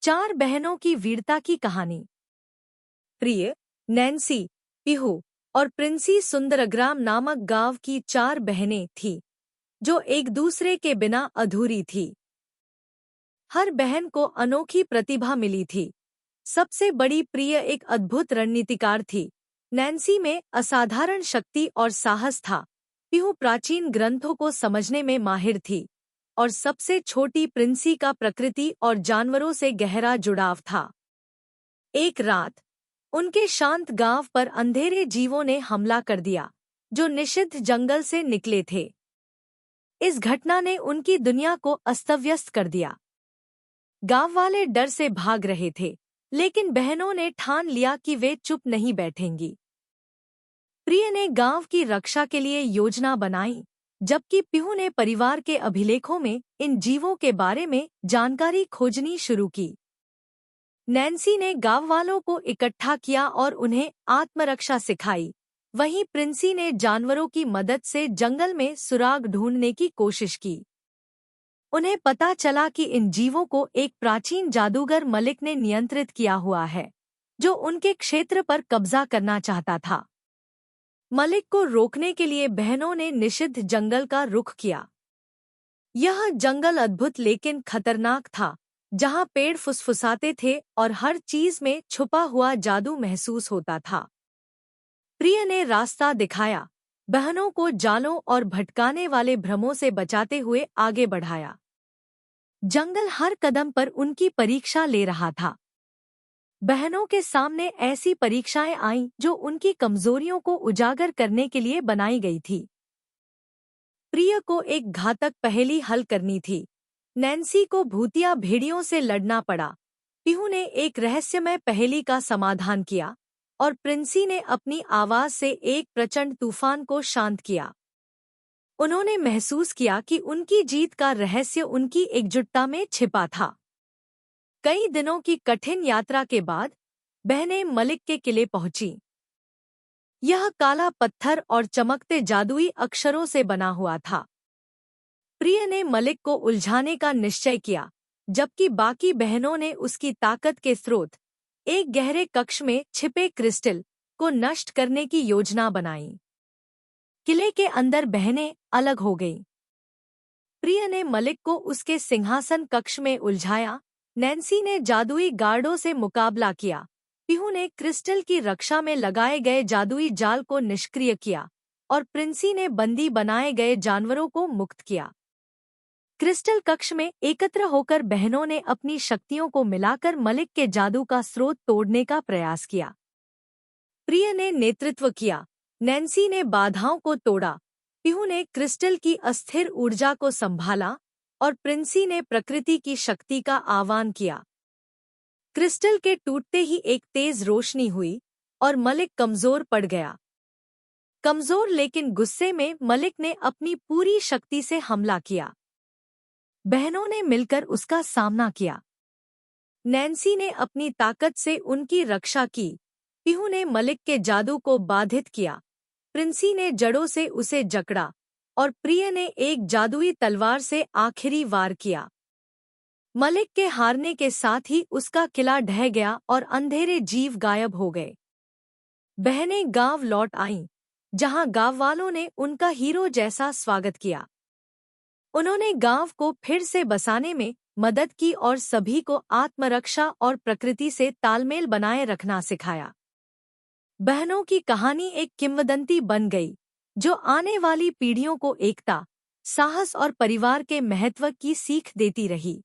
चार बहनों की वीरता की कहानी। प्रिय, नैन्सी, पीहू और प्रिंसी सुंदरग्राम नामक गांव की चार बहनें थीं, जो एक दूसरे के बिना अधूरी थी। हर बहन को अनोखी प्रतिभा मिली थी। सबसे बड़ी प्रिय एक अद्भुत रणनीतिकार थी। नैन्सी में असाधारण शक्ति और साहस था। पीहू प्राचीन ग्रंथों को समझने में माहिर थी और सबसे छोटी प्रिंसी का प्रकृति और जानवरों से गहरा जुड़ाव था। एक रात उनके शांत गांव पर अंधेरे जीवों ने हमला कर दिया, जो निषिद्ध जंगल से निकले थे। इस घटना ने उनकी दुनिया को अस्तव्यस्त कर दिया। गांव वाले डर से भाग रहे थे, लेकिन बहनों ने ठान लिया कि वे चुप नहीं बैठेंगी। प्रिय ने गांव की रक्षा के लिए योजना बनाई, जबकि पीहू ने परिवार के अभिलेखों में इन जीवों के बारे में जानकारी खोजनी शुरू की। नैन्सी ने गांव वालों को इकट्ठा किया और उन्हें आत्मरक्षा सिखाई। वहीं प्रिंसी ने जानवरों की मदद से जंगल में सुराग ढूंढने की कोशिश की। उन्हें पता चला कि इन जीवों को एक प्राचीन जादूगर मलिक ने नियंत्रित किया हुआ है, जो उनके क्षेत्र पर कब्जा करना चाहता था। मलिक को रोकने के लिए बहनों ने निषिद्ध जंगल का रुख किया। यह जंगल अद्भुत लेकिन खतरनाक था, जहां पेड़ फुसफुसाते थे और हर चीज में छुपा हुआ जादू महसूस होता था। प्रिय ने रास्ता दिखाया, बहनों को जालों और भटकाने वाले भ्रमों से बचाते हुए आगे बढ़ाया। जंगल हर कदम पर उनकी परीक्षा ले रहा था। बहनों के सामने ऐसी परीक्षाएं आईं जो उनकी कमजोरियों को उजागर करने के लिए बनाई गई थी। प्रिय को एक घातक पहेली हल करनी थी। नैन्सी को भूतिया भेड़ियों से लड़ना पड़ा। पीहू ने एक रहस्यमय पहेली का समाधान किया और प्रिंसी ने अपनी आवाज से एक प्रचंड तूफान को शांत किया। उन्होंने महसूस किया कि उनकी जीत का रहस्य उनकी एकजुटता में छिपा था। कई दिनों की कठिन यात्रा के बाद बहनें मलिक के किले पहुंची। यह काला पत्थर और चमकते जादुई अक्षरों से बना हुआ था। प्रिय ने मलिक को उलझाने का निश्चय किया, जबकि बाकी बहनों ने उसकी ताकत के स्रोत, एक गहरे कक्ष में छिपे क्रिस्टल, को नष्ट करने की योजना बनाई। किले के अंदर बहनें अलग हो गईं। प्रिय ने मलिक को उसके सिंहासन कक्ष में उलझाया। नैन्सी ने जादुई गार्डों से मुकाबला किया। पीहू ने क्रिस्टल की रक्षा में लगाए गए जादुई जाल को निष्क्रिय किया और प्रिंसी ने बंदी बनाए गए जानवरों को मुक्त किया। क्रिस्टल कक्ष में एकत्र होकर बहनों ने अपनी शक्तियों को मिलाकर मलिक के जादू का स्रोत तोड़ने का प्रयास किया। प्रिय ने नेतृत्व किया, नैन्सी ने बाधाओं को तोड़ा, पीहू ने क्रिस्टल की अस्थिर ऊर्जा को संभाला और प्रिंसी ने प्रकृति की शक्ति का आह्वान किया। क्रिस्टल के टूटते ही एक तेज रोशनी हुई और मलिक कमजोर पड़ गया। कमजोर लेकिन गुस्से में मलिक ने अपनी पूरी शक्ति से हमला किया। बहनों ने मिलकर उसका सामना किया। नैन्सी ने अपनी ताकत से उनकी रक्षा की। पीहू ने मलिक के जादू को बाधित किया। प्रिंसी ने जड़ों से उसे जकड़ा और प्रिय ने एक जादुई तलवार से आखिरी वार किया। मलिक के हारने के साथ ही उसका किला ढह गया और अंधेरे जीव गायब हो गए। बहनें गांव लौट आईं, जहां गांव वालों ने उनका हीरो जैसा स्वागत किया। उन्होंने गांव को फिर से बसाने में मदद की और सभी को आत्मरक्षा और प्रकृति से तालमेल बनाए रखना सिखाया। बहनों की कहानी एक किंवदंती बन गई, जो आने वाली पीढ़ियों को एकता, साहस और परिवार के महत्व की सीख देती रही।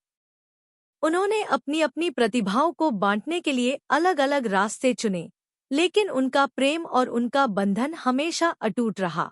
उन्होंने अपनी अपनी प्रतिभाओं को बांटने के लिए अलग अलग रास्ते चुने, लेकिन उनका प्रेम और उनका बंधन हमेशा अटूट रहा।